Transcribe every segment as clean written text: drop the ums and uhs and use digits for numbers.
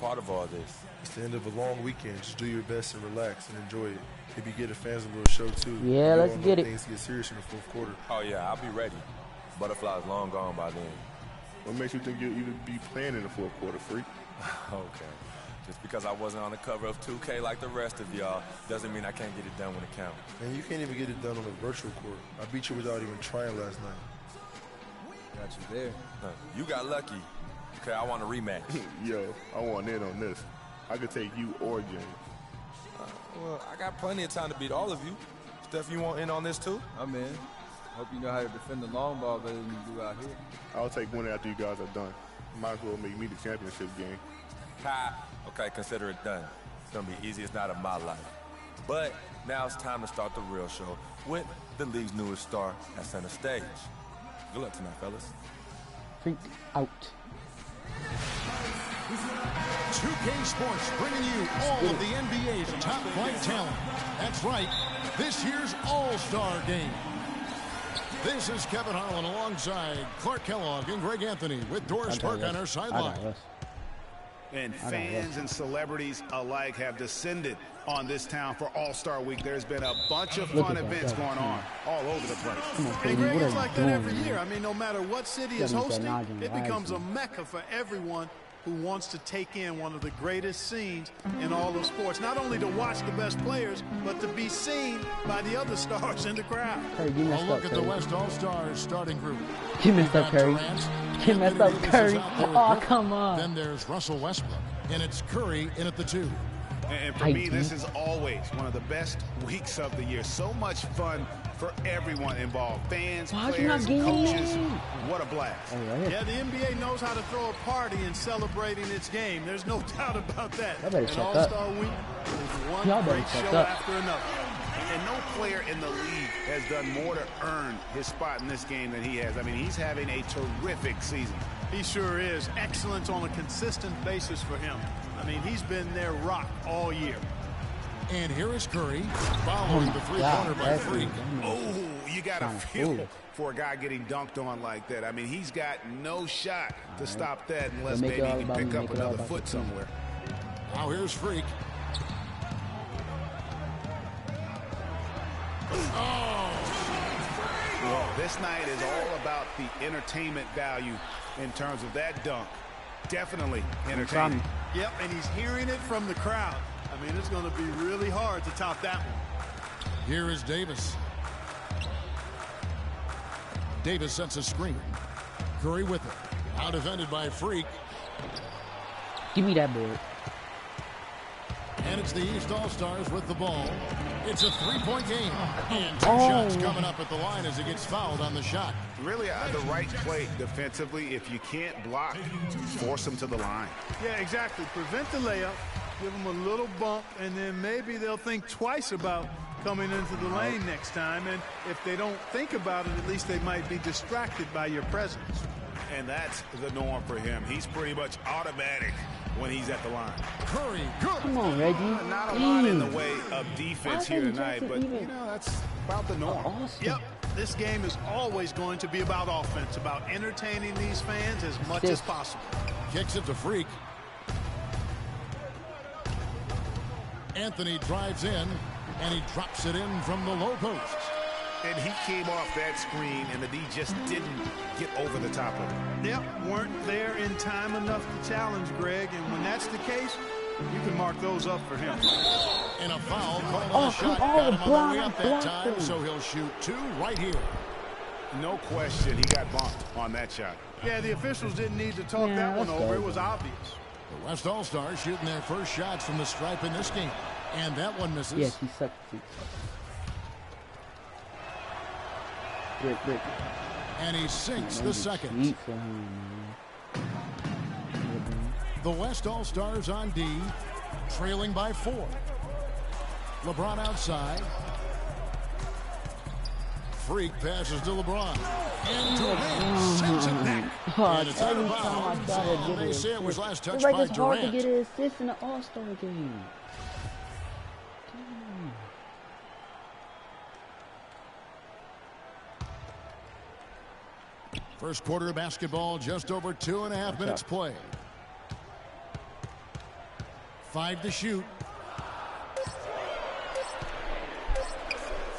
Part of all this. It's the end of a long weekend. Just do your best and relax and enjoy it. Maybe get the fans a little show too. Yeah, let's get it. Things get serious in the fourth quarter. Oh yeah, I'll be ready. Butterfly's long gone by then. What makes you think you'll even be playing in the fourth quarter, freak? Okay. Just because I wasn't on the cover of 2K like the rest of y'all doesn't mean I can't get it done when it counts. Man, you can't even get it done on a virtual court. I beat you without even trying last night. Got you there. You got lucky. Okay, I want a rematch. Yo, I want in on this. I could take you or James. Well, I got plenty of time to beat all of you. Steph, you want in on this too? I'm in. Hope you know how to defend the long ball better than you do out here. I'll take one after you guys are done. Might as well make me the championship game. Ha! Okay, consider it done. It's gonna be the easiest night of my life. But now it's time to start the real show with the league's newest star at center stage. Good luck tonight, fellas. Freak out. 2K Sports bringing you all of the NBA's top flight talent. That's right, this year's All-Star Game. This is Kevin Harlan alongside Clark Kellogg and Greg Anthony with Doris Burke on our sideline. And fans and celebrities alike have descended on this town for All-Star Week. There's been a bunch of fun events going on all over the place. And Greg, it's like that every year. I mean, no matter what city is hosting, it becomes a mecca for everyone who wants to take in one of the greatest scenes in all of sports. Not only to watch the best players, but to be seen by the other stars in the crowd. Curry, you messed look up, at Curry. the West All-Stars starting group. You messed up, Curry. You messed up, Curry. Oh, come on. Then there's Russell Westbrook, and it's Curry in at the 2. And for me, this is always one of the best weeks of the year. So much fun for everyone involved. Fans, players, coaches. What a blast. Yeah, the NBA knows how to throw a party in celebrating its game. There's no doubt about that. And All-Star Week is one great show after another. And no player in the league has done more to earn his spot in this game than he has. I mean, he's having a terrific season. He sure is. Excellence on a consistent basis for him. I mean, he's been their rock all year. And here is Curry following the three-pointer by Freak. Oh, you got to feel for a guy getting dunked on like that. I mean, he's got no shot to stop that unless maybe he can pick up another foot somewhere. Now here's Freak. Oh! Well, this night is all about the entertainment value in terms of that dunk. Definitely entertaining. Yep, and he's hearing it from the crowd. I mean, it's going to be really hard to top that one. Here is Davis. Davis sets a screen. Curry with it. Out defended by Freak. Give me that board. And it's the East All-Stars with the ball. It's a three-point game. And two shots coming up at the line as he gets fouled on the shot. Really the right play defensively. If you can't block, force him to the line. Yeah, exactly. Prevent the layup. Give them a little bump, and then maybe they'll think twice about coming into the lane next time. And if they don't think about it, at least they might be distracted by your presence. And that's the norm for him. He's pretty much automatic when he's at the line. Curry, good. Come on, Reggie. Not a lot in the way of defense here tonight, but, you know, that's about the norm. Yep. This game is always going to be about offense, about entertaining these fans as much as possible. Kicks it to Freak. Anthony drives in, and he drops it in from the low post. And he came off that screen, and the D just didn't get over the top of it. Yep, weren't there in time enough to challenge Greg, and when that's the case, you can mark those up for him. And a foul called on the shot. Got him on the way up that time, so he'll shoot two right here. No question, he got bumped on that shot. Yeah, the officials didn't need to talk that one over. It was obvious. The West All-Stars shooting their first shots from the stripe in this game. And that one misses. Yes, he sucked. Rick. And he sinks the second. The West All-Stars on D, trailing by 4. LeBron outside. Freak passes to LeBron. And Durant sends it back. And it's out of bounds. They say it was last touched by Durant. It's hard to get an assist in the All-Star game. First quarter of basketball, just over 2.5 minutes played. 5 to shoot.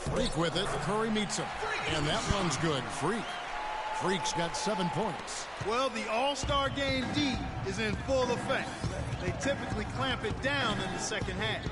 Freak with it. Curry meets him. And that one's good. Freak's got 7 points. Well, the All-Star Game D is in full effect. They typically clamp it down in the second half.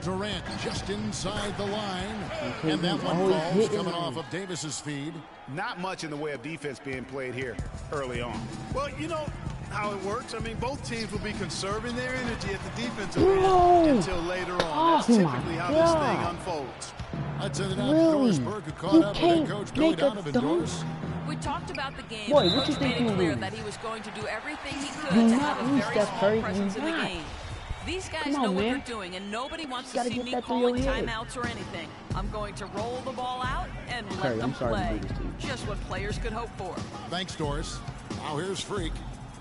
Durant just inside the line. And that one falls coming off of Davis's feed. Not much in the way of defense being played here early on. Well, you know how it works. I mean, both teams will be conserving their energy at the defensive end until later on. That's typically how this thing unfolds. I'd send it out to Doris Burke, who caught up with head coach Billy Donovan. Doris. We talked about the game. Boy, what you Coach think made it clear lose? that he was going to do everything he could Do to not have a lose, very Steph small Curry. presence Do in the not. game. These guys Come on, know what man. they're doing, and nobody wants to Gotta see get me that through calling your head. timeouts or anything. I'm going to roll the ball out and let Curry, them I'm sorry to play. do this to you. Just what players could hope for. Thanks, Doris. Now here's Freak.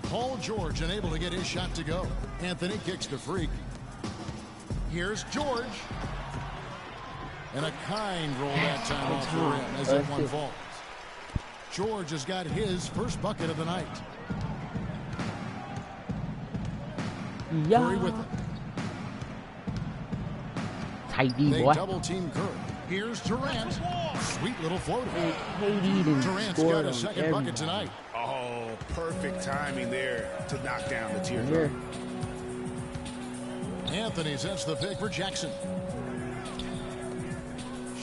Paul George unable to get his shot to go. Anthony kicks to Freak. Here's George. And a kind roll that time off the rim as that one falls. George has got his first bucket of the night. Curry with it. Tight D, They boy. double team Curry. Here's Durant. Sweet little floater. KD didn't Durant's score got a on second bucket tonight. Oh, perfect timing there to knock down the teardrop. Anthony sets the pick for Jackson.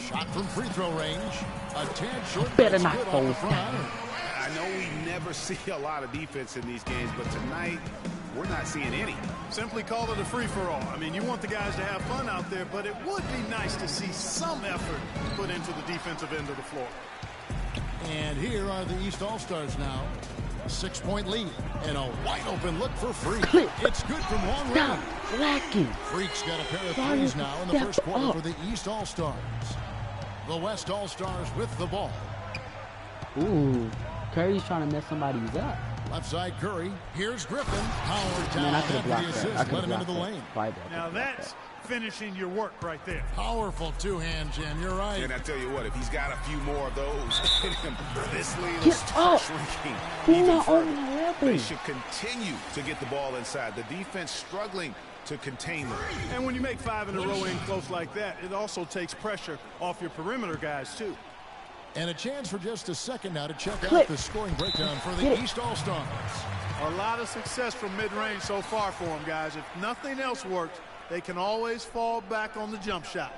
Shot from free throw range. A tad short. Better That's not good fall off the front. I know we never see a lot of defense in these games, but tonight we're not seeing any. Simply call it a free-for-all. I mean, you want the guys to have fun out there, but it would be nice to see some effort put into the defensive end of the floor. And here are the East All-Stars now. A 6-point lead and a wide open look for Freak. Clip. It's good from long Stop range. lacking. Freak's got a pair of Sorry, threes now in the first step quarter up. for the East All-Stars. The West All-Stars with the ball. Ooh, Curry's trying to mess somebody's up. Left side Curry. Here's Griffin. Powered down. Man, I could have After the blocked that. I assist, could let have him into blocked the that. lane. Bible, I Now could've blocked that's finishing your work right there. Powerful two-hand jam. You're right. And I tell you what, if he's got a few more of those in him, this lead will Get start up. shrinking He's even not further. open the They weapon. should continue to get the ball inside. The defense struggling to contain them. And when you make 5 in a row in close like that, it also takes pressure off your perimeter guys, too. And a chance for just a second now to check out Clip. the scoring breakdown for Get the it. East All-Stars. A lot of success from mid-range so far for them, guys. If nothing else works, they can always fall back on the jump shot.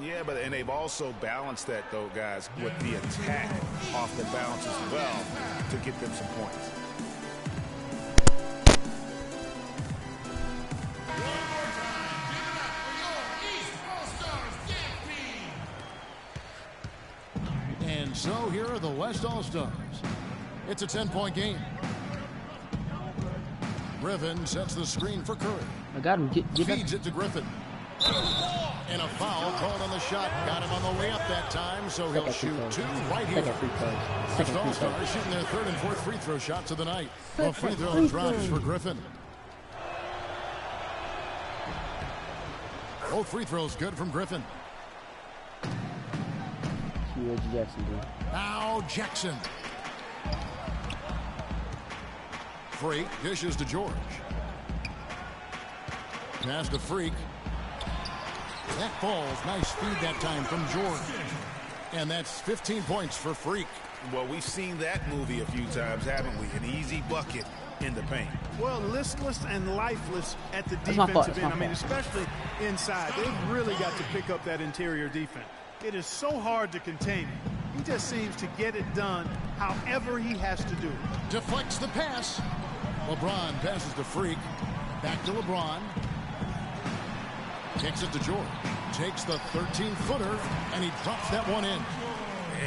Yeah, and they've also balanced that, though, guys, with the attack off the bounce as well to get them some points. And so here are the West All-Stars. It's a 10-point game. Griffin sets the screen for Curry. I got him. Get back. Feeds it to Griffin. And a foul called on the shot. Got him on the way up that time, so he'll shoot 2 right here. Second free throw. West Second free throw. All-Stars shooting their 3rd and 4th free throw shots of the night. A Second free throw free drops throw. for Griffin. Both free throws good from Griffin. See what Jackson do. Now Jackson. Freak dishes to George. Pass to Freak. That falls. Nice feed that time from George. And that's 15 points for Freak. Well, we've seen that movie a few times, haven't we? An easy bucket in the paint. Well, listless and lifeless at the That's my fault. defensive That's end. my I mean, especially inside. They've really got to pick up that interior defense. It is so hard to contain him. He just seems to get it done however he has to do it. Deflects the pass. LeBron passes to Freak. Back to LeBron. Kicks it to George. Takes the 13-footer, and he drops that one in.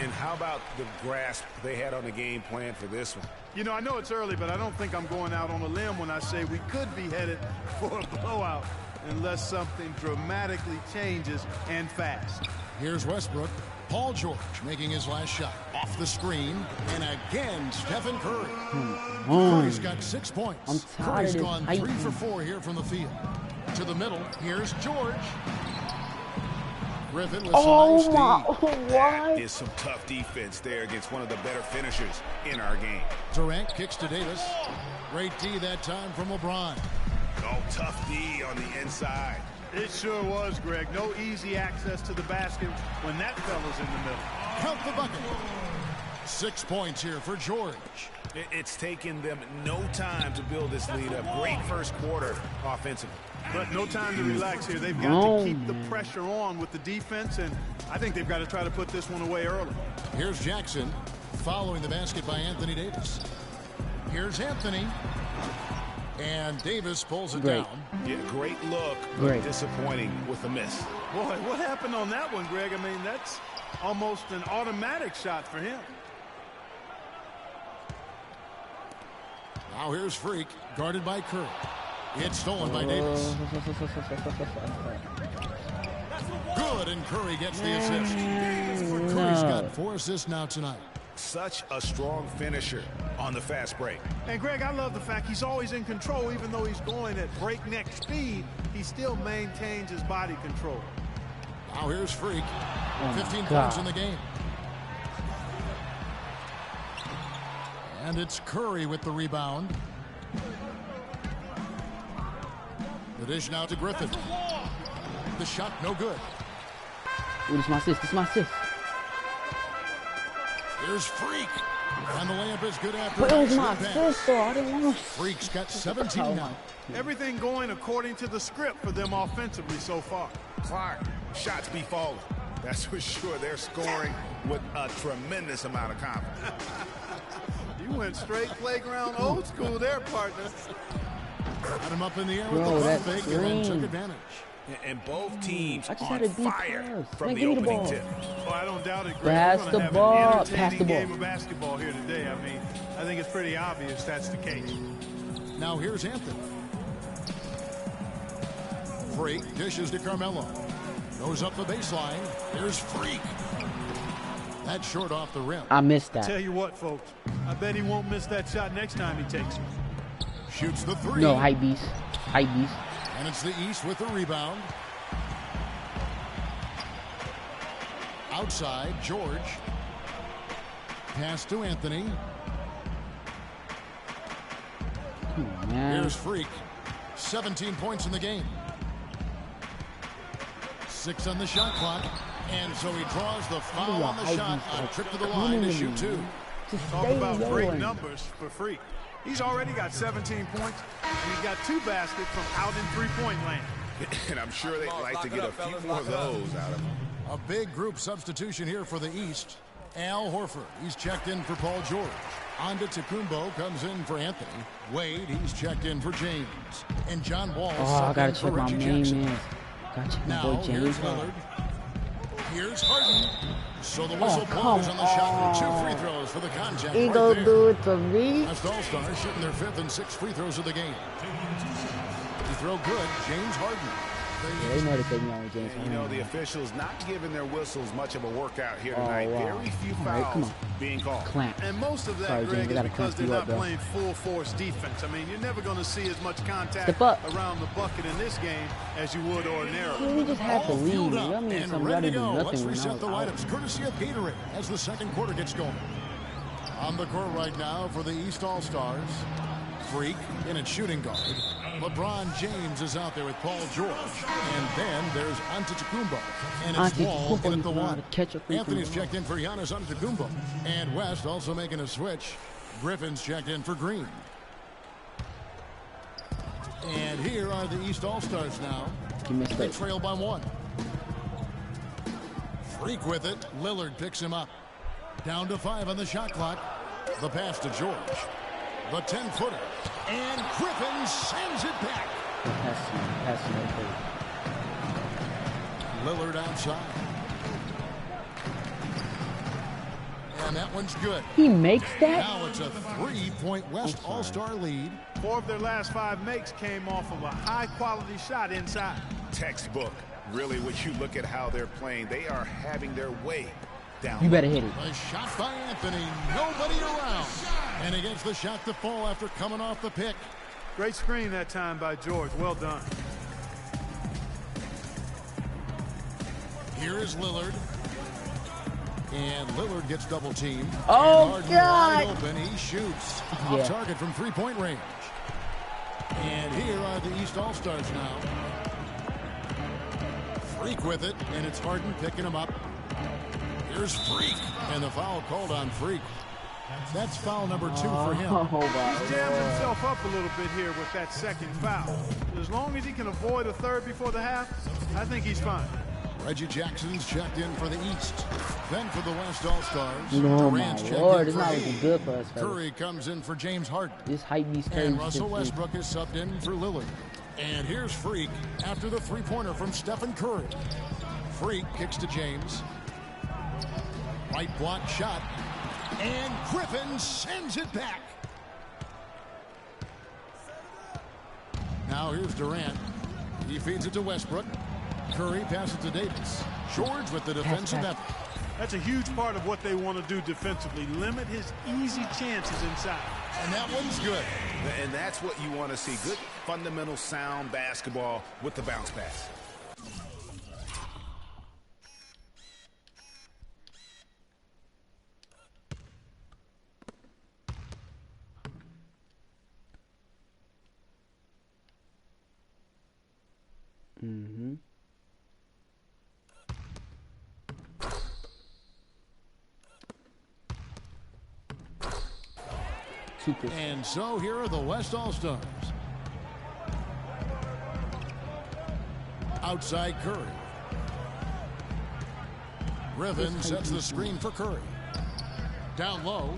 And how about the grasp they had on the game plan for this one? You know, I know it's early, but I don't think I'm going out on a limb when I say we could be headed for a blowout unless something dramatically changes and fast. Here's Westbrook. Paul George making his last shot. Off the screen. And again, Stephen Curry. Curry's got 6 points. I'm tired Curry's of gone this 3 for fighting. 4 here from the field. To the middle. Here's George. Griffin with Oh some my! nice D. What? That is some tough defense there against one of the better finishers in our game. Durant kicks to Davis. Great D that time from LeBron. Oh, tough D on the inside. It sure was, Greg. No easy access to the basket when that fella's in the middle. Count the bucket. 6 points here for George. It's taken them no time to build this lead up. Great first quarter offensively. But no time to relax here. They've got to keep the pressure on with the defense, and I think they've got to try to put this one away early. Here's Jackson following the basket by Anthony Davis. Here's Anthony. And Davis pulls it down. Yeah, great look, but disappointing with the miss. Boy, what happened on that one, Greg? I mean, that's almost an automatic shot for him. Now here's Freak, guarded by Curry. It's stolen by Davis. Good, and Curry gets the assist. Curry's got 4 assists now tonight. Such a strong finisher on the fast break. And Greg, I love the fact he's always in control. Even though he's going at breakneck speed, he still maintains his body control. Now here's Freak. 15 points in the game. And it's Curry with the rebound. The dish now to Griffin. The shot no good. Ooh, this is my assist. This is my assist. Here's Freak. And the layup is good after. But it was my assist, though. I didn't want to. Freak's got 17 now. Everything going according to the script for them offensively so far. Clark, shots be falling. That's for sure. They're scoring with a tremendous amount of confidence. You went straight playground old school there, partner. Got him up in the air with the pump fake and then took advantage. And both teams on fire from the opening tip. Oh, I don't doubt it, Greg. Pass the ball. Pass the ball. Game of basketball here today. I mean, I think it's pretty obvious that's the case. Now here's Anthony. Freak dishes to Carmelo. Goes up the baseline. Here's Freak. That's short off the rim. I missed that. Tell you what, folks. I bet he won't miss that shot next time he takes it. Shoots the 3. No, hype beast. Hype beast. And it's the East with the rebound. Outside, George. Pass to Anthony. Here's Freak. 17 points in the game. 6 on the shot clock. And so he draws the foul on the shot. A trip to the line to shoot 2. Talk about great numbers for Freak. He's already got 17 points, and he's got 2 baskets from out in three-point land. And I'm sure they'd like to get a few more of those out of him. A big group substitution here for the East. Al Horford, he's checked in for Paul George. Antetokounmpo comes in for Anthony. Wade, he's checked in for James. And John Wall I gotta check my main Jackson. man. Gotta check my Now boy James. here's Lillard. Here's Harden. So the whistle blows on the shot. 2 free throws for the contact. He right go there. do it to me. That's All-Stars shooting their 5th and 6th free throws of the game. You throw good, James Harden. Yeah, they know to take me on with James. And, you know, the officials not giving their whistles much of a workout here tonight. Very few fouls being called. Clamp. And most of that, Sorry, Greg, James, is because they're not playing full-force defense. I mean, you're never going to see as much contact around the bucket in this game as you would ordinarily. Yeah, we just had to leave. I mean, and some ready to do go. nothing Let's when I reset was the out. lineups, courtesy of Gatorade, as the second quarter gets going. On the court right now for the East All-Stars, Freak in at shooting guard. LeBron James is out there with Paul George. And then there's Antetokounmpo. And it's Wall in at the 1. Anthony's checked in for Giannis Antetokounmpo. And West also making a switch. Griffin's checked in for Green. And here are the East All-Stars now. They trail by 1. Freak with it. Lillard picks him up. Down to 5 on the shot clock. The pass to George. The 10-footer. And Griffin sends it back. Lillard outside. And that one's good. He makes that? Now it's a 3-point West All-Star lead. 4 of their last 5 makes came off of a high-quality shot inside. Textbook. Really, when you look at how they're playing, they are having their way down. You better hit it. A shot by Anthony. Nobody around. And he gets the shot to fall after coming off the pick. Great screen that time by George. Well done. Here is Lillard. And Lillard gets double teamed. Oh, and God. Wide open. He shoots. Off target from 3-point range. And here are the East All-Stars now. Freak with it, and it's Harden picking him up. Here's Freak, and the foul called on Freak. That's foul number 2 for him. He's jammed himself up a little bit here with that second foul. As long as he can avoid a third before the half, I think he's fine. Reggie Jackson's checked in for the East. Then for the West All-Stars. No, Durant's my checked Lord, in it's for not Hayes. looking good for us, fellas. Curry comes in for James Harden. This hype beast And crazy. Russell Westbrook is subbed in for Lillard. And here's Freak after the three-pointer from Stephen Curry. Freak kicks to James. Right block shot. And Griffin sends it back. Now here's Durant. He feeds it to Westbrook. Curry passes to Davis. George with the defensive effort. That's a huge part of what they want to do defensively. Limit his easy chances inside. And that one's good. And that's what you want to see. Good, fundamental, sound basketball with the bounce pass. Mm-hmm. And so here are the West All-Stars. Outside Curry. Griffin sets the screen for Curry. Down low.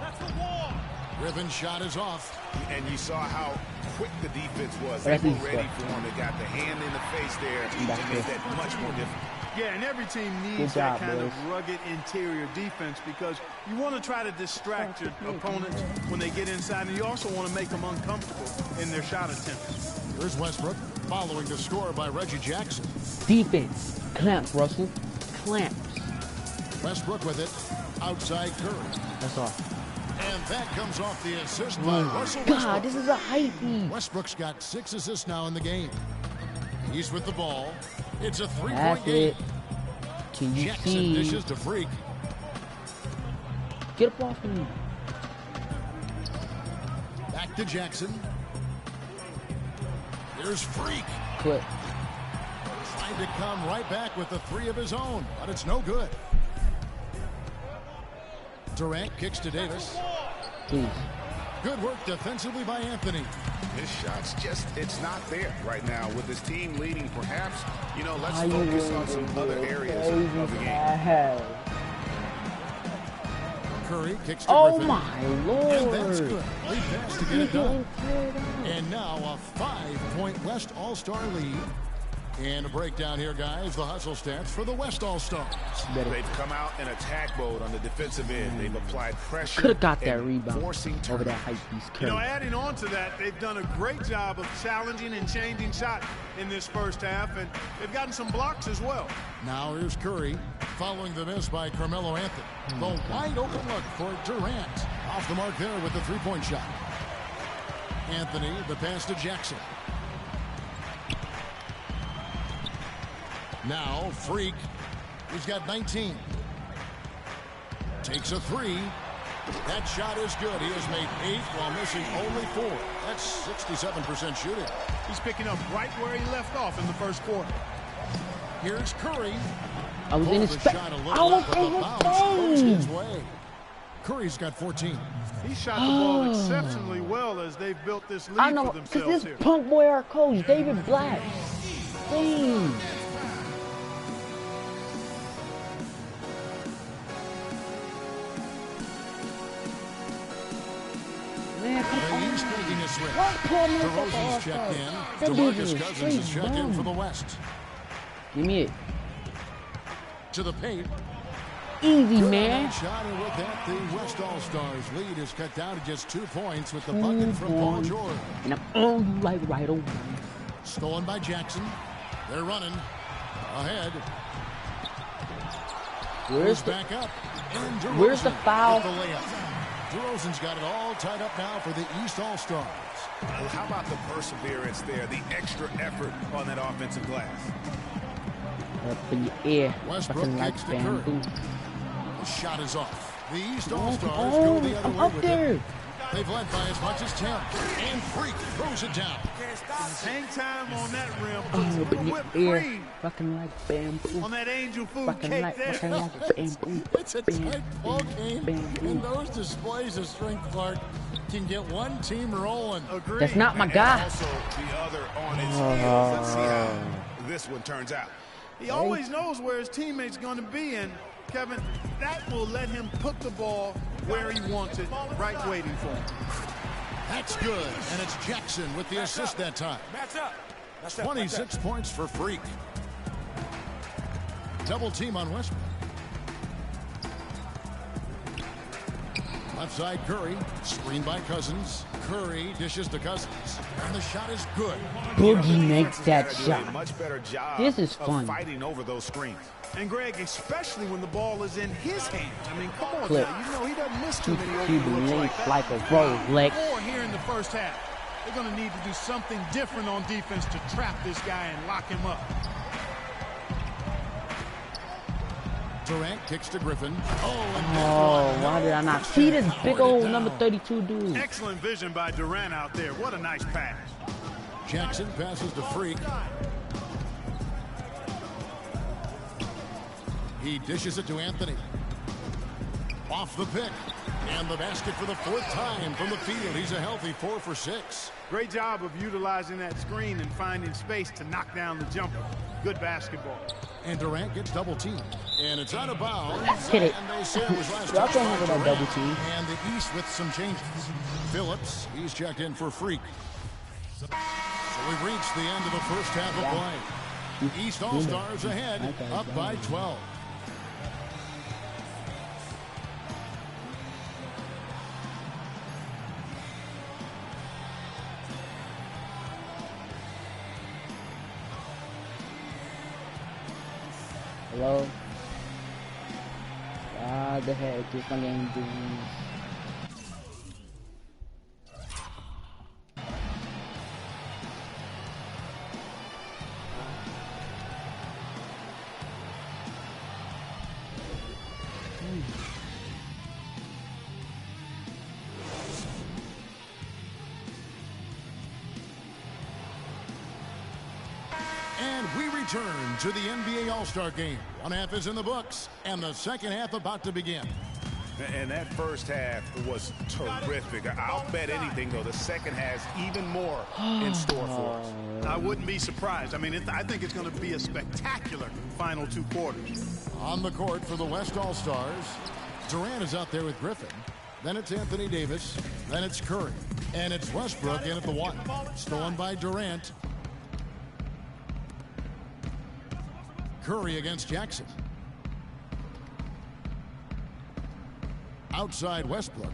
That's the wall. Griffin's shot is off. And you saw how quick the defense was. They were ready for him. They got the hand in the face there and made that much more difficult. Yeah, and every team needs that kind of rugged interior defense because you want to try to distract your opponents when they get inside, and you also want to make them uncomfortable in their shot attempts. Here's Westbrook following the score by Reggie Jackson. Defense. Clamps, Russell. Clamps. Westbrook with it. Outside Curry. That's all. And that comes off the assist by Russell God, Westbrook. this is a hype beast. Westbrook's got 6 assists now in the game. He's with the ball. It's a 3-point That's game. it. Can you Jackson see? dishes to Freak. Get up off me. Back to Jackson. Here's Freak. Quit. Trying to come right back with the 3 of his own, but it's no good. Durant kicks to Davis. Please. Good work defensively by Anthony. His shot's just, it's not there right now. With his team leading, perhaps, you know, let's focus on some other areas of the game. Curry kicks to Oh Griffin. my Lord. And that's good. Lead pass to get it done. And now a 5-point West All-Star lead. And a breakdown here, guys. The hustle stats for the West All-Stars. They've come out in attack mode on the defensive end. They've applied pressure. Could have got that rebound forcing over that hype beast. You know, adding on to that, they've done a great job of challenging and changing shots in this first half, and they've gotten some blocks as well. Now here's Curry following the miss by Carmelo Anthony. The wide open look for Durant. Off the mark there with the 3-point shot. Anthony, the pass to Jackson. Now Freak, he's got 19. Takes a 3. That shot is good. He has made 8 while missing only 4. That's 67% shooting. He's picking up right where he left off in the first quarter. Here's Curry. I was in his face. I was in his face. Way. Curry's got 14. He shot the ball exceptionally well as they've built this lead I know, for themselves this here. punk boy, our coach, David Black. Dang. Man, He's making a switch. what pull me up DeRozan's checked in. That dude DeMarcus is Cousins is straight checked in bum. for the West. Give me it. To the paint. Easy, Good man. shot, and with that, the West All-Stars lead is cut down to just 2 points with the bucket from Paul George. And I'm on you like right over. Stolen by Jackson. They're running ahead. Where's the back up? And Where's the DeRozan foul? with the layup. DeRozan's got it all tied up now for the East All-Stars. Well, how about the perseverance there, the extra effort on that offensive glass? up in the air? Westbrook Fucking like kicks to Curry. bamboo. The shot is off. The East All-Stars go the other I'm way up with there. it. They've led by as much as 10. And Freak throws it down. Hang time on that rim. Oh, Put but whipped your cream fucking like bamboo. on that angel food Fucking cake like, there. fucking like bamboo. It's a tight ball game, and those displays of strength, Clark, can get one team rolling. Agreed. That's not my And guy. also the other on his heels. Let's see how this one turns out. He always knows where his teammate's going to be, and Kevin, that will let him put the ball where he wants it, right waiting for him. That's good, and it's Jackson with the assist that time. 26 points for Freak. Double team on Westbrook. Left side Curry, screened by Cousins. Curry dishes to Cousins, and the shot is good. Boogie makes that Gotta do a shot. much better job This is of fun. fighting over those screens. And Greg, especially when the ball is in his hands. I mean, come on Clip. now. You know he doesn't miss too many He open looks blinks like that. like a Rolex. More here in the first half. They're going to need to do something different on defense to trap this guy and lock him up. Durant kicks to Griffin. Oh, why did I not see this big old number 32 dude? Excellent vision by Durant out there. What a nice pass. Jackson passes to Freak. He dishes it to Anthony. Off the pick. And the basket for the fourth time from the field. He's a healthy 4 for 6. Great job of utilizing that screen and finding space to knock down the jumper. Good basketball. And Durant gets double teamed. And it's out of bounds. Hit it. And they say it was last Y'all touched can't by have that Durant. double team. And the East with some changes. Phillips, he's checked in for Freak. So we've reached the end of the first half of play. East All-Stars ahead, up by 12. Hello? What the heck is my game doing? And we return to the NBA All-Star Game. One half is in the books, and the second half about to begin. And that first half was terrific. I'll bet anything, though, the second has even more in store for us. I wouldn't be surprised. I mean, I think it's going to be a spectacular final 2 quarters. On the court for the West All-Stars, Durant is out there with Griffin. Then it's Anthony Davis. Then it's Curry. And it's Westbrook in at the 1. Stolen by Durant. Curry against Jackson. Outside Westbrook.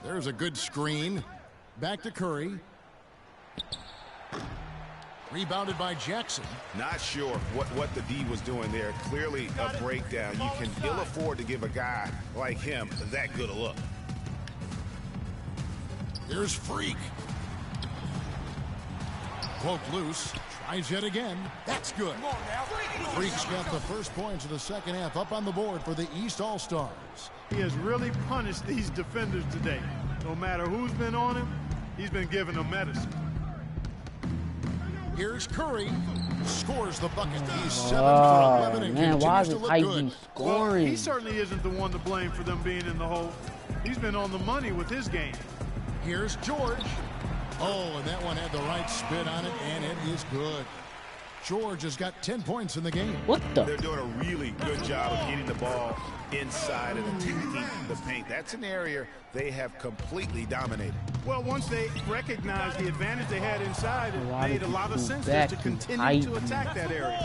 There's a good screen. Back to Curry. Rebounded by Jackson. Not sure what the D was doing there. Clearly a breakdown. You can ill afford to give a guy like him that good a look. Here's Freak. Poked loose. Tries yet again. That's good. Freak's got the first points of the second half up on the board for the East All-Stars. He has really punished these defenders today. No matter who's been on him, he's been giving them medicine. Here's Curry. Scores the bucket. He's 7 for 11 and Man, why continues is to look Ivy good. scoring? He certainly isn't the one to blame for them being in the hole. He's been on the money with his game. Here's George. Oh, and that one had the right spin on it, and it is good. George has got 10 points in the game. What the? They're doing a really good job of getting the ball inside and attacking the paint. That's an area they have completely dominated. Well, once they recognized the advantage they had inside, it Why made did a lot you of go sense back to to continue to Ivy? attack that area.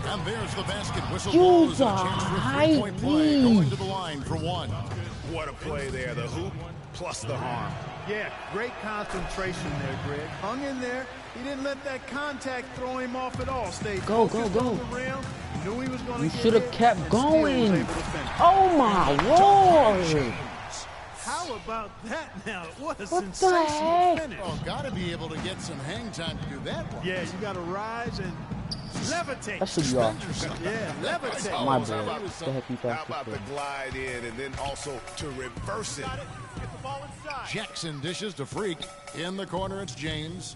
And there's the basket. Whistle Use blows, and a a chance for a high three-point play knee. going to the line for 1. What a play there. The hoop plus the harm. Yeah, great concentration there, Greg. Hung in there. He didn't let that contact throw him off at all. Stayed Go, focused go, go. on the rim. Knew he was going to You get should have hit, kept and still was going. able to finish. Oh my lord! How about that now? What a What the sensational heck? finish. Oh, got to be able to get some hang time to do that one. Yeah, you got to rise and Levitate. That should be off. Yeah, levitate. My boy. Go ahead, keep How about the glide in and then also to reverse it? Jackson dishes to Freak. In the corner, it's James.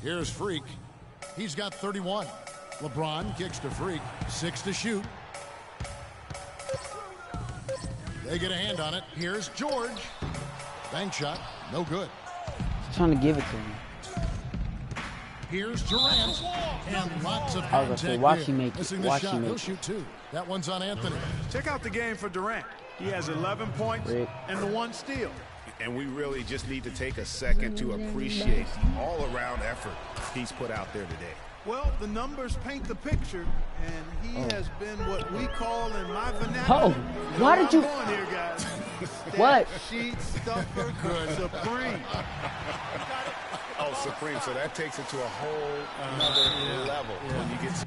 Here's Freak. He's got 31. LeBron kicks to Freak. 6 to shoot. They get a hand on it. Here's George. Bank shot. No good. He's trying to give it to him. Here's Durant. And lots of I was gonna say, contact watch there. him make it. Missing the Watch shot. him He'll make it. shoot 2. That one's on Anthony. Check out the game for Durant. He has 11 points and the 1 steal. And we really just need to take a second to appreciate the all-around effort he's put out there today. Well, the numbers paint the picture, and he has been what we call in my vernacular. Why did you? Going here, guys. What? Sheet stuffer supreme. Oh, supreme. So that takes it to a whole another level when you get.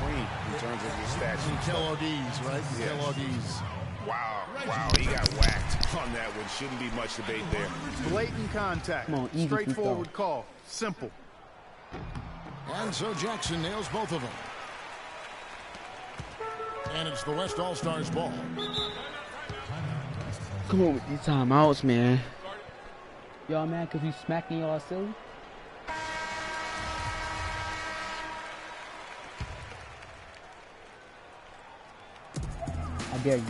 In terms of his stats. Kelloggies, right? Yes. Kelloggies. Wow, he got whacked on that one. Shouldn't be much debate there. Blatant contact. Come on, easy straightforward call. Simple. And so Jackson nails both of them. And it's the West All-Stars ball. Come on with these timeouts, man. Y'all mad because we smacking y'all silly? I dare you.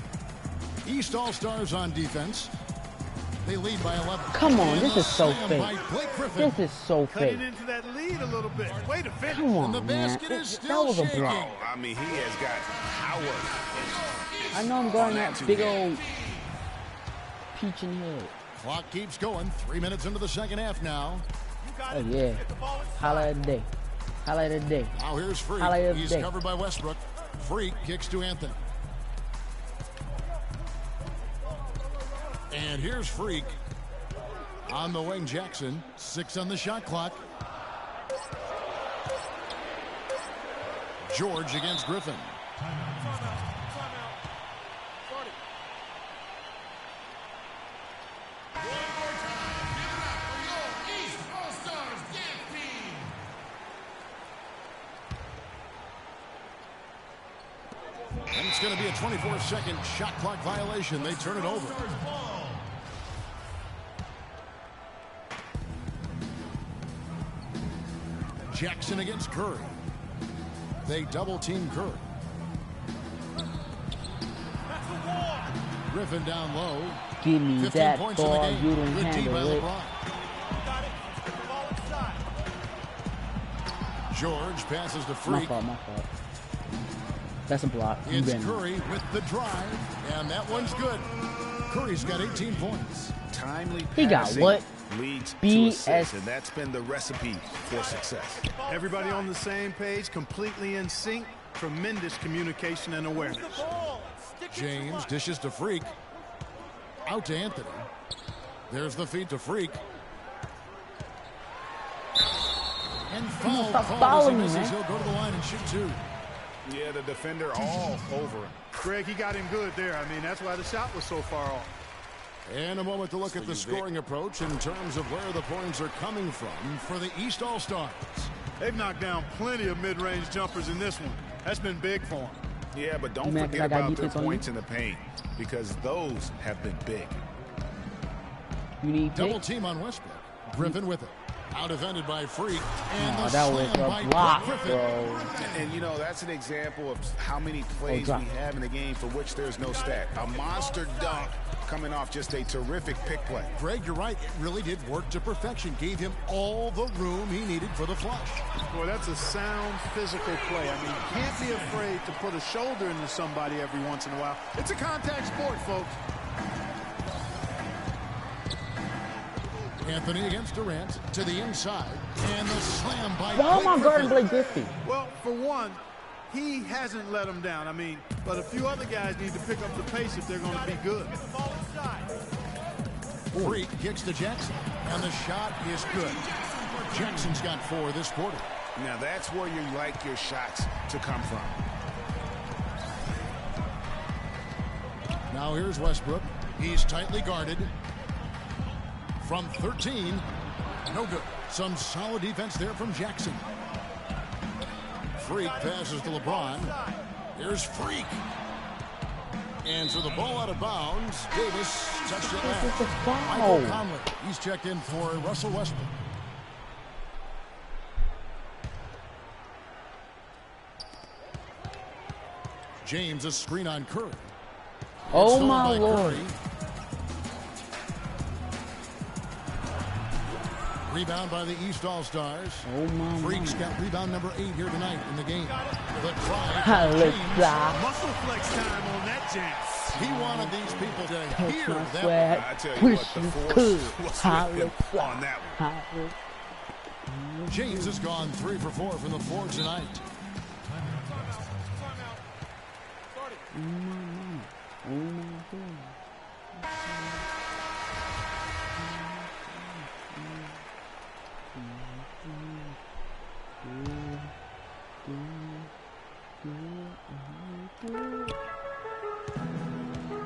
East All-Stars on defense. They lead by 11. Come on, this is so Slam fake. by Blake Griffin. This is so fake. Cutting into that lead a little bit. Way to finish. Come And the on, man. basket is That still was a shaking. block. I mean, he has got power. I know I'm going that big old peach in head. Clock keeps going. 3 minutes into the second half now. Oh, yeah. Highlight of the day. Highlight of the day. Now here's Freak. Highlight of the He's day. covered by Westbrook. Freak kicks to Anthony. And here's Freak. On the wing, Jackson. 6 on the shot clock. George against Griffin. And it's going to be a 24-second shot clock violation. They turn it over. Jackson against Curry. They double-team Curry. Griffin down low. Give me 15 that points in the ball. game. You don't Good D by handle it. LeBron. George passes to My Freak. fault, my fault. That's a block. You It's been. Curry with the drive, and that one's good. Curry's got 18 points. Timely He got passing what? leads to BS. assists, and that's been the recipe for success. Everybody on the same page, completely in sync. Tremendous communication and awareness. James dishes to Freak. Out to Anthony. There's the feed to Freak. And foul Stop called as he fouling me, misses. man. He'll go to the line and shoot 2. Yeah, the defender all over him. Greg, he got him good there. I mean, that's why the shot was so far off. And a moment to look at the scoring approach in terms of where the points are coming from for the East All-Stars. They've knocked down plenty of mid-range jumpers in this one. That's been big for them. Yeah, but don't forget about their points in the paint, because those have been big. You need double team on Westbrook. Griffin with it. Out defended by Freak. And the that was slam a block, by Griffin. bro. And, you know, that's an example of how many plays we have in the game for which there's no stat. A monster dunk coming off just a terrific pick play. Greg, you're right. It really did work to perfection. Gave him all the room he needed for the flush. Boy, that's a sound physical play. I mean, you can't be afraid to put a shoulder into somebody every once in a while. It's a contact sport, folks. Anthony against Durant to the inside, and the slam by Why am I guarding Blake Griffin? Well, for one, he hasn't let him down. I mean, but a few other guys need to pick up the pace if they're going to be good. Freak kicks to Jackson, and the shot is good. Jackson's got 4 this quarter. Now that's where you like your shots to come from. Now here's Westbrook. He's tightly guarded. From 13, no good. Some solid defense there from Jackson. Freak passes to LeBron. Here's Freak. And so the ball out of bounds. Davis touched it last. Michael Conley. He's checked in for Russell Westbrook. James, a screen on Curry. Oh, my Lord. Curry. Rebound by the East All-Stars. Oh, my Freak's got rebound number 8 here tonight in the game. The try. Muscle flex time on that jam. He wanted these people to hear that. Sweat. I tell you Push what, the you force could. was Hollow with him fly. on that one. James has gone 3 for 4 from the floor tonight.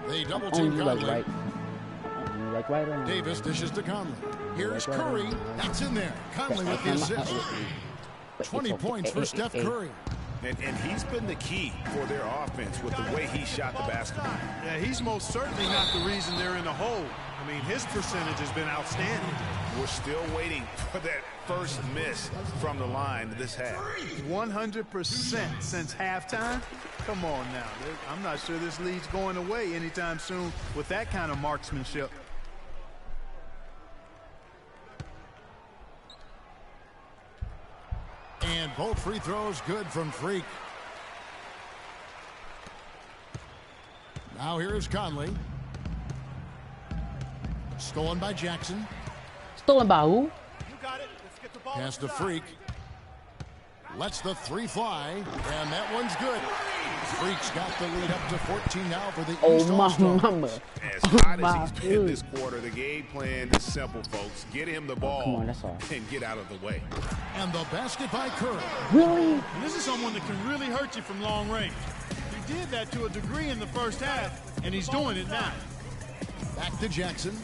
They double team Conley. Like right on. Davis dishes to Conley. Here's Curry. That's in there. Conley with the assist. 20 points for Steph Curry. And he's been the key for their offense with the way he shot the basketball. Yeah, he's most certainly not the reason they're in the hole. I mean, his percentage has been outstanding. We're still waiting for that first miss from the line this half. 100% since halftime? Come on now. I'm not sure this lead's going away anytime soon with that kind of marksmanship. And both free throws good from Freak. Now here's Conley. Stolen by Jackson. Stolen by who? You got it. Let's get the ball. Pass to Freak. Lets the 3 fly, and that one's good. Freak's got the lead up to 14 now for the East All-Stars. Mama. As hot as he's been this quarter, the game plan is simple, folks. Get him the ball Come on, that's all. and get out of the way. And the basket by Curry. Really? And this is someone that can really hurt you from long range. He did that to a degree in the first half, and he's doing it now. Back to Jackson.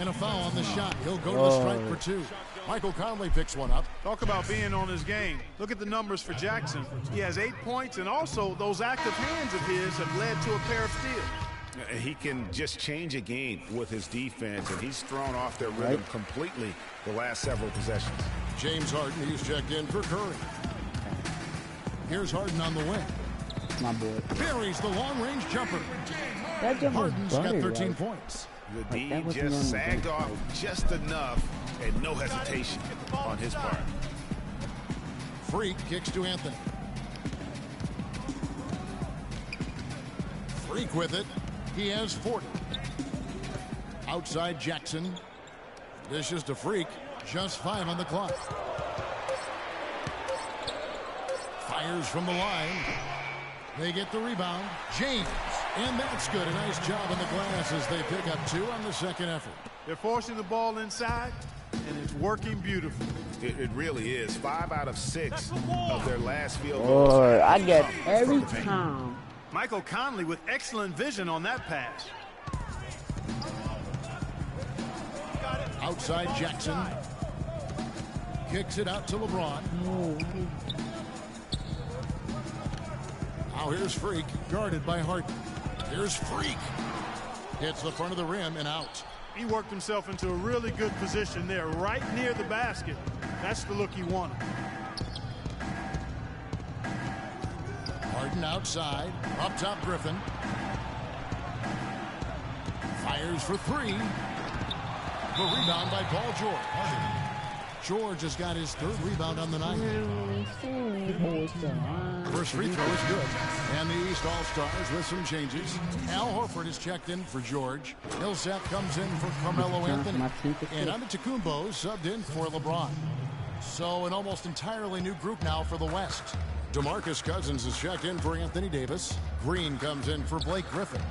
And a foul on the shot. He'll go to the strike for 2. Michael Conley picks one up. Talk about being on his game. Look at the numbers for Jackson. He has 8 points, and also those active hands of his have led to a pair of steals. He can just change a game with his defense, and he's thrown off their rhythm completely the last several possessions. James Harden, he's checked in for Curry. Here's Harden on the wing. My boy. Buries the long-range jumper. That jumper Harden's got 13 points. The D that wasn't just on the sagged bench, off just enough, and no hesitation on his part. Freak kicks to Anthony. Freak with it. He has 40. Outside Jackson. Dishes to Freak. Just 5 on the clock. Fires from the line. They get the rebound. James. And that's good. A nice job in the glass as they pick up 2 on the second effort. They're forcing the ball inside, and it's working beautifully. It really is. 5 out of 6 of their last field goals. Boy, I get every time. Michael Conley with excellent vision on that pass. Outside Jackson. Kicks it out to LeBron. Now here's Freak, guarded by Harden. Here's Freak. Hits the front of the rim and out. He worked himself into a really good position there, right near the basket. That's the look he wanted. Harden outside, up top Griffin. Fires for three. The rebound by Paul George. George has got his third rebound on the night. First free throw is good. And the East All-Stars with some changes. Al Horford is checked in for George. Millsap comes in for Carmelo Anthony. And Antetokounmpo subbed in for LeBron. So an almost entirely new group now for the West. DeMarcus Cousins is checked in for Anthony Davis. Green comes in for Blake Griffin.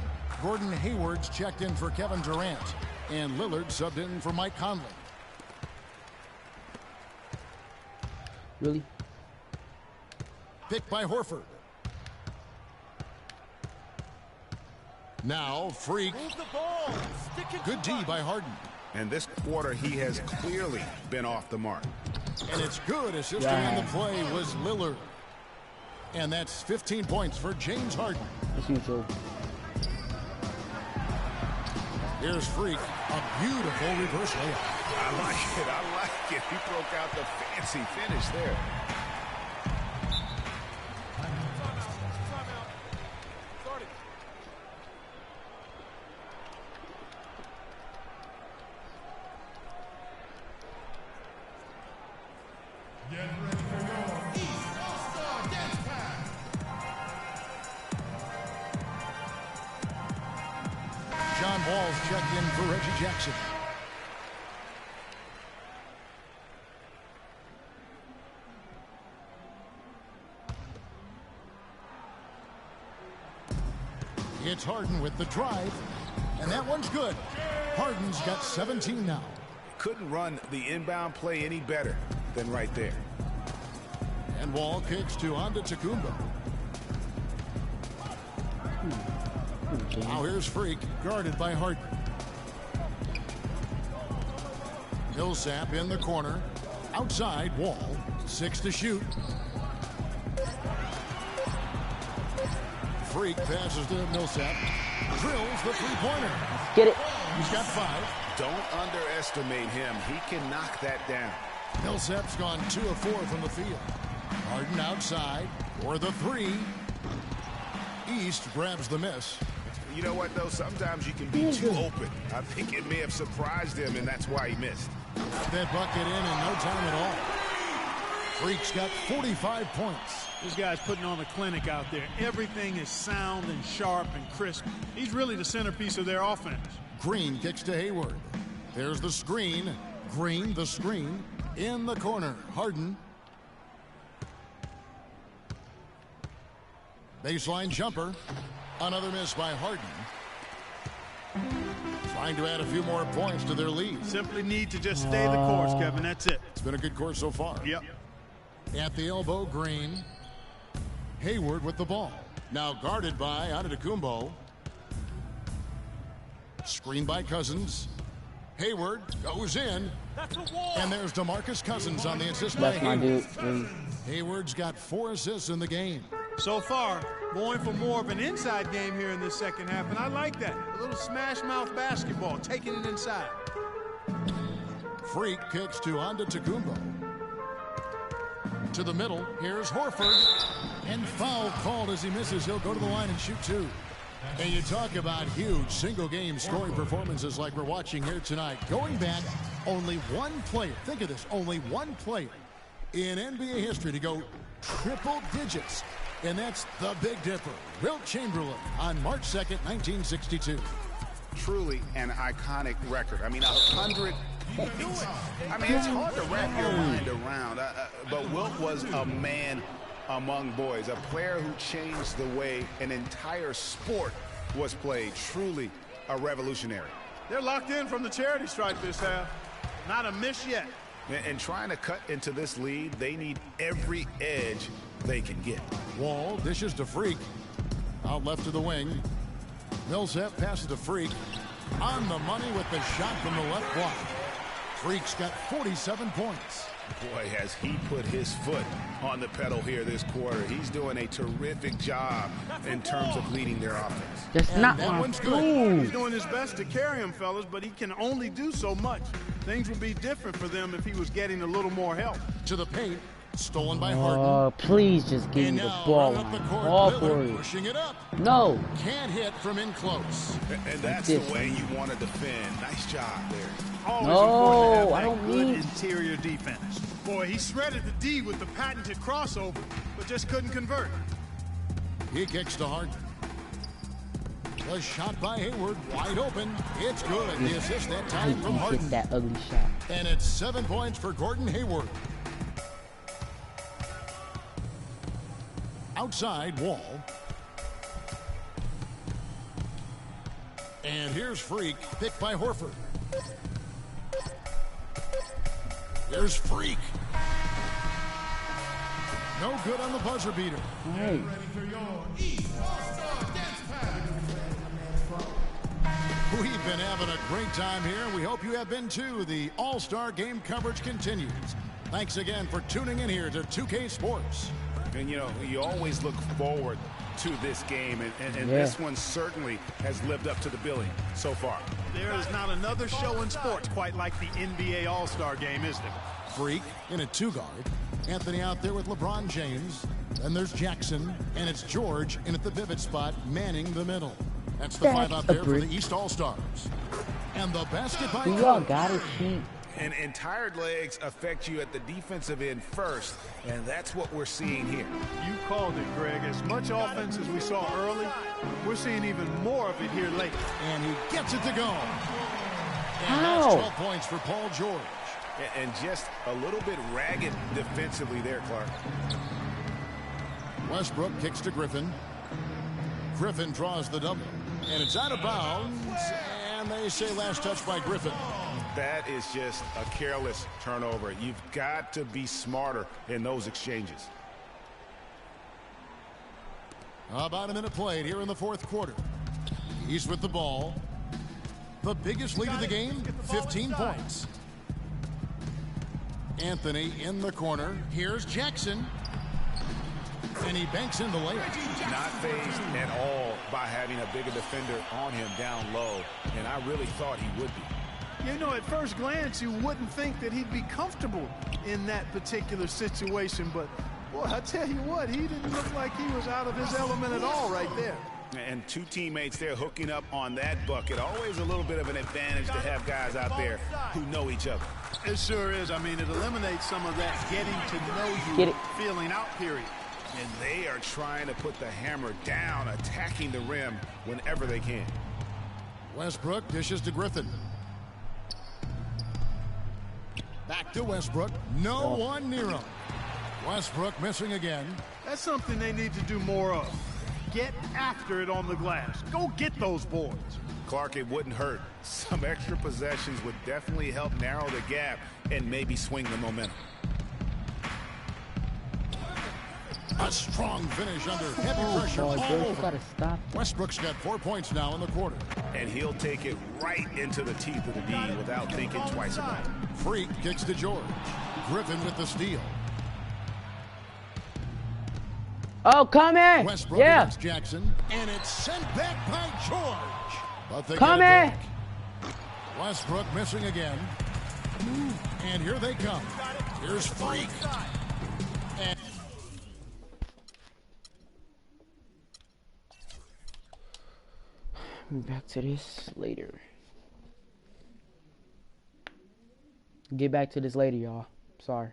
Gordon Hayward's checked in for Kevin Durant. And Lillard subbed in for Mike Conley. Really? Picked by Horford. Now Freak. Good D by Harden. And this quarter, he has clearly been off the mark. And it's good. Assisting on the play was Lillard. And that's 15 points for James Harden. Here's Freak. A beautiful reverse layup. I like it. I like it. He broke out the fancy finish there. John Wall's checked in for Reggie Jackson. It's Harden with the drive, and that one's good. Harden's got 17 now. Couldn't run the inbound play any better than right there. And Wall kicks to Antetokounmpo. Now here's Freak, guarded by Harden. Millsap in the corner. Outside, Wall. 6 to shoot. Freak passes to Millsap. Drills the three-pointer. Get it. He's got 5. Don't underestimate him. He can knock that down. Millsap's gone 2 of 4 from the field. Harden outside for the 3. East grabs the miss. You know what, though? Sometimes you can be too open. I think it may have surprised him, and that's why he missed. Got that bucket in no time at all. Freak's got 45 points. This guy's putting on a clinic out there. Everything is sound and sharp and crisp. He's really the centerpiece of their offense. Green kicks to Hayward. There's the screen. Green, the screen. In the corner. Harden. Baseline jumper. Another miss by Harden. Trying to add a few more points to their lead. Simply need to just stay the course, Kevin. That's it. It's been a good course so far. Yep. At the elbow, Green. Hayward with the ball. Now guarded by Antetokounmpo. Screen by Cousins. Hayward goes in. And there's DeMarcus Cousins on the assist by Hayward. Hayward's got 4 assists in the game. So far, going for more of an inside game here in this second half, and I like that. A little smash mouth basketball, taking it inside. Freak kicks to Antetokounmpo. To the middle, here's Horford. And foul called as he misses. He'll go to the line and shoot 2. And you talk about huge single-game scoring performances like we're watching here tonight. Going back, only one player, think of this, only one player in NBA history to go triple digits. And that's the Big Dipper, Wilt Chamberlain, on March 2nd, 1962. Truly an iconic record. I mean, 100 points. I mean, it's hard to wrap your mind around. But Wilt was a man among boys, a player who changed the way an entire sport was played. Truly a revolutionary. They're locked in from the charity stripe this half. Not a miss yet. And trying to cut into this lead, they need every edge they can get. Wall dishes to Freak. Out left to the wing. Millsap passes to Freak. On the money with the shot from the left block. Freak's got 47 points. Boy, has he put his foot on the pedal here this quarter. He's doing a terrific job in terms of leading their offense. That's not That my one's good. food. He's doing his best to carry him, fellas, but he can only do so much. Things would be different for them if he was getting a little more help. To the paint, stolen by Harden. Oh, please just give me the ball. Running up the court, All Lillard for it. pushing it up. No. Can't hit from in close. And that's the way you want to defend. Nice job there. Always No, important to I have don't that good need- interior defense. Boy, he shredded the D with the patented crossover, but just couldn't convert. He kicks to Harden. The shot by Hayward, wide open. It's good. The assist that I time from hate Harden. that ugly shot. And it's 7 points for Gordon Hayward. Outside Wall. And here's Freak, picked by Horford. There's Freak. No good on the buzzer beater. Hey. We've been having a great time here. We hope you have been too. The All-Star Game coverage continues. Thanks again for tuning in here to 2K Sports. And, you know, you always look forward to this game, and this one certainly has lived up to the billing so far. There is not another show in sports quite like the NBA All-Star Game, is there? Freak in a two-guard. Anthony out there with LeBron James. Then there's Jackson, and it's George in at the pivot spot, manning the middle. That's the five out there for the East All-Stars. And the basket by Y'all got it, Pete. And tired legs affect you at the defensive end first, and that's what we're seeing here. You called it, Greg. As much offense as we saw early, we're seeing even more of it here late. And he gets it to go. And How? that's 12 points for Paul George. And just a little bit ragged defensively there, Clark. Westbrook kicks to Griffin. Griffin draws the double. And it's out of bounds. And they say last touch by Griffin. That is just a careless turnover. You've got to be smarter in those exchanges. About a minute played here in the fourth quarter. He's with the ball. The biggest lead of the game, 15 points. Anthony in the corner. Here's Jackson. And he banks in the layup. Not fazed at all by having a bigger defender on him down low. And I really thought he would be. You know, at first glance, you wouldn't think that he'd be comfortable in that particular situation. But, boy, I tell you what, he didn't look like he was out of his element at all right there. And two teammates there hooking up on that bucket. Always a little bit of an advantage to have guys out there who know each other. It sure is. I mean, it eliminates some of that getting to know you feeling out period. And they are trying to put the hammer down, attacking the rim whenever they can. Westbrook dishes to Griffin. Back to Westbrook. No one near him. Westbrook missing again. That's something they need to do more of. Get after it on the glass. Go get those boards. Clark, it wouldn't hurt. Some extra possessions would definitely help narrow the gap and maybe swing the momentum. A strong finish under heavy pressure all over. Westbrook's got 4 points now in the quarter. And he'll take it right into the teeth of the D without thinking twice about it. Freak kicks to George. Griffin with the steal. Oh, come in. Westbrook against Jackson. And it's sent back by George. But they come get in. it back. Westbrook missing again. And here they come. Here's Freak. And back to this later. Get back to this later, y'all. Sorry.